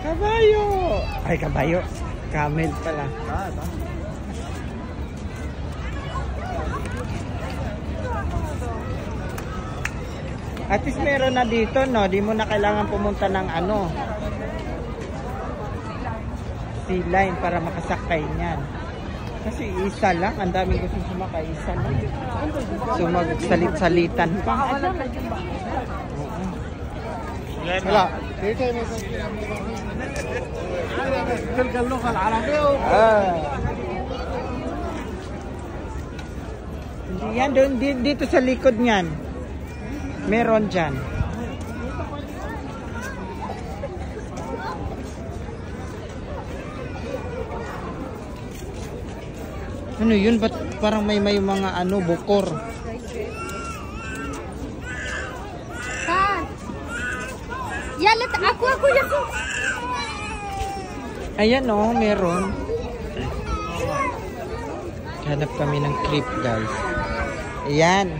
Kabayo! Ay, kabayo. Camel pala. At least meron na dito, no? Di mo na kailangan pumunta ng ano, sea line para makasakay niyan. Kasi isa lang, ang daming gusto sumakay, isa lang. So magsalit-salitan pa. Wala. Hindi yan, doon, dito sa likod niyan. Meron dyan. Ano yun? Ba't parang may mga ano, bukor? Yalat, ako. Ayan o, meron. Hanap kami ng creep, guys. Ayan.